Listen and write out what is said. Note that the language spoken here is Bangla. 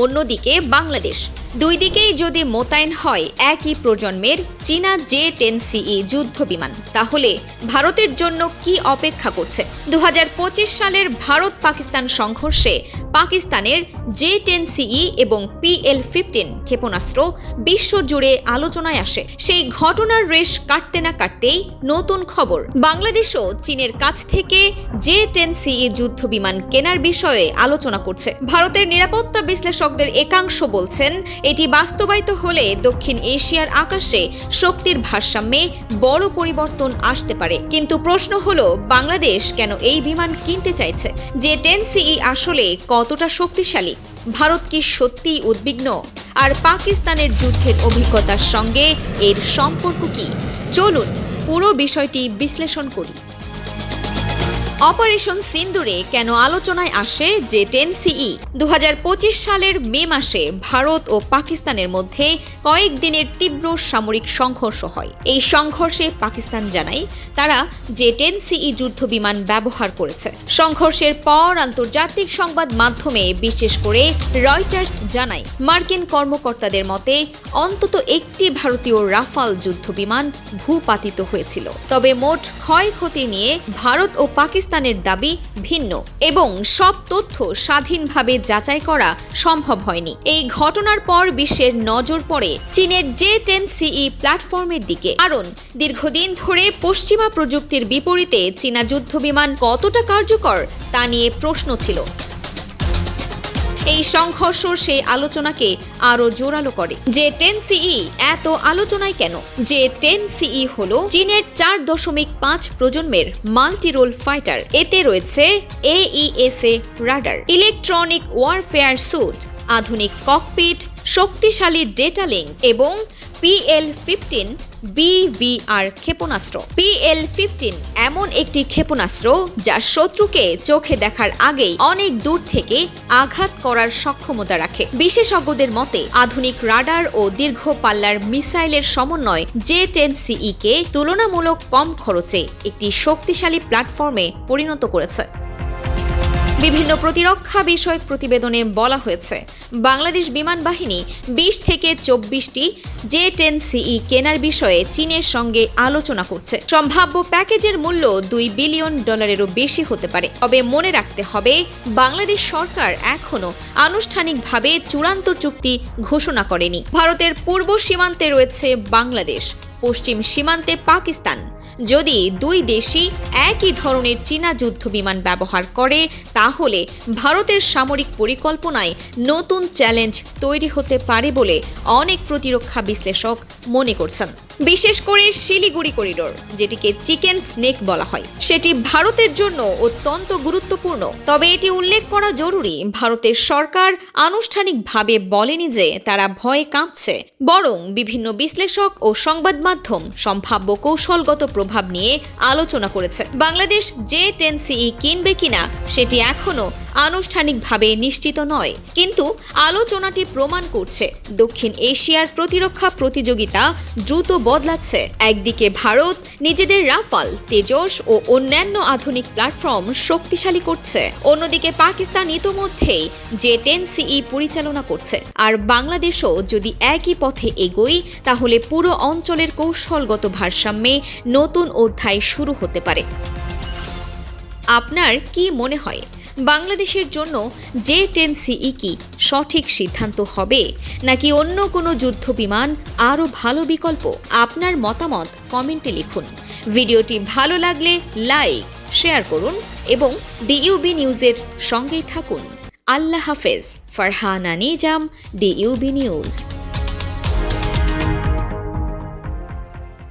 অন্যদিকে বাংলাদেশ। দুই দিকেই যদি মোতায়েন হয় একই প্রজন্মের চীনা J-10CE যুদ্ধ বিমান, তাহলে ভারতের জন্য কি অপেক্ষা করছে? 2025 সালের ভারত পাকিস্তান সংঘর্ষে পাকিস্তানের J-10CE এবং PL-15 ক্ষেপণাস্ত্র বিশ্বজুড়ে আলোচনায় আসে। সেই ঘটনার রেশ কাটতে না কাটতেই নতুন খবর, বাংলাদেশও চীনের কাছ থেকে J-10CE যুদ্ধ বিমান কেনার বিষয়ে আলোচনা করছে। ভারতের নিরাপত্তা বিশ্লেষকদের একাংশ বলছেন, এটি বাস্তবায়িত হলে দক্ষিণ এশিয়ার আকাশে শক্তির ভারসাম্যে বড় পরিবর্তন আসতে পারে। কিন্তু প্রশ্ন হলো, বাংলাদেশ কেন এই বিমান কিনতে চাইছে? J-10CE আসলে কতটা শক্তিশালী? ভারত কি সত্যিই উদ্বিগ্ন? আর পাকিস্তানের যুদ্ধের অভিজ্ঞতার সঙ্গে এর সম্পর্ক কি? চলুন পুরো বিষয়টি বিশ্লেষণ করি। অপারেশন সিন্দুরে কেন আলোচনায় আসে J-10CE? 2025 সালের মে মাসে ভারত ও পাকিস্তানের মধ্যে কয়েকদিনের তীব্র সামরিক সংঘর্ষ হয়। এই সংঘর্ষে পাকিস্তান জানায় তারা J-10CE যুদ্ধ বিমান ব্যবহার করেছে। সংঘর্ষের পর আন্তর্জাতিক সংবাদ মাধ্যমে, বিশেষ করে রয়টার্স জানায়, মার্কিন কর্মকর্তাদের মতে অন্তত একটি ভারতীয় রাফাল যুদ্ধ বিমান ভূপাতিত হয়েছিল। তবে মোট ক্ষয়ক্ষতি নিয়ে ভারত ও পাকিস্তানের দাবি ভিন্ন এবং সব তথ্য স্বাধীনভাবে যাচাই করা সম্ভব হয়নি। এই ঘটনার পর বিশ্বের নজর পড়ে চীনের J-10CE প্ল্যাটফর্মের দিকে। কারণ দীর্ঘদিন ধরে পশ্চিমা প্রযুক্তির বিপরীতে চীনা যুদ্ধবিমান কতটা কার্যকর তা নিয়ে প্রশ্ন ছিল। এই সংঘর্ষ সেই আলোচনাকে আরো জোরালো করে। J-10CE এত আলোচনায় কেন? J-10CE হলো চীনের 4.5 প্রজন্মের মাল্টি রোল ফাইটার। এতে রয়েছে AESA radar, electronic warfare suite, আধুনিক ককপিট, শক্তিশালী ডেটা লিঙ্ক এবং PL-15 BVR ক্ষেপণাস্ত্র। PL-15 এমন একটি ক্ষেপণাস্ত্র যা শত্রুকে চোখে দেখার আগেই অনেক দূর থেকে আঘাত করার সক্ষমতা রাখে। বিশেষজ্ঞদের মতে আধুনিক রাডার ও দীর্ঘ পাল্লার মিসাইলের সমন্বয় J-10CE কে তুলনামূলক কম খরচে একটি শক্তিশালী প্ল্যাটফর্মে পরিণত করেছে। বিভিন্ন প্রতিরক্ষা বিষয়ক প্রতিবেদনে বলা হয়েছে, বাংলাদেশ বিমান বাহিনী 20 থেকে 24টি J-10CE কেনার বিষয়ে চীনের সঙ্গে আলোচনা করছে। সম্ভাব্য প্যাকেজের মূল্য $2 বিলিয়ন বেশি হতে পারে। তবে মনে রাখতে হবে, বাংলাদেশ সরকার এখনো আনুষ্ঠানিকভাবে চূড়ান্ত চুক্তি ঘোষণা করেনি। ভারতের পূর্ব সীমান্তে রয়েছে বাংলাদেশ, পশ্চিম সীমান্তে পাকিস্তান। যদি দুই দেশই একই ধরনের চীনা যুদ্ধ বিমান ব্যবহার করে, তাহলে ভারতের সামরিক পরিকল্পনায় নতুন চ্যালেঞ্জ তৈরি হতে পারে বলে অনেক প্রতিরক্ষা বিশ্লেষক মনে করছেন। বিশেষ করে শিলিগুড়ি করিডোর, যেটিকে চিকেন স্নেক বলা হয়, সেটি ভারতের জন্য অত্যন্ত গুরুত্বপূর্ণ। তবে এটি উল্লেখ করা জরুরি, ভারতের সরকার আনুষ্ঠানিকভাবে বলেনি যে তারা ভয়ে কাঁপছে, বরং বিভিন্ন বিশ্লেষক ও সংবাদ মাধ্যম সম্ভাব্য কৌশলগত প্রভাব নিয়ে আলোচনা করেছে। বাংলাদেশ J-10CE কিনবে কিনা সেটি এখনো আনুষ্ঠানিকভাবে নিশ্চিত নয়, কিন্তু আলোচনাটি প্রমাণ করছে দক্ষিণ এশিয়ার প্রতিরক্ষা প্রতিযোগিতা দ্রুত বদলাচ্ছে। একদিকে ভারত নিজেদের রাফাল, তেজস ও অন্যান্য আধুনিক প্ল্যাটফর্ম শক্তিশালী করছে, অন্যদিকে পাকিস্তান ইতোমধ্যেই J-10CE পরিচালনা করছে। আর বাংলাদেশও যদি একই পথে এগোয়, তাহলে পুরো অঞ্চলের কৌশলগত ভারসাম্যে নতুন অধ্যায় শুরু হতে পারে। আপনার কি মনে হয়, বাংলাদেশের জন্য J-10CE কি সঠিক সিদ্ধান্ত হবে, নাকি অন্য কোনো যুদ্ধ বিমান আরও ভালো বিকল্প? আপনার মতামত কমেন্টে লিখুন। ভিডিওটি ভালো লাগলে লাইক, শেয়ার করুন এবং DUB নিউজের সঙ্গেই থাকুন। আল্লাহ হাফেজ। Farhana Nizam, DUB news.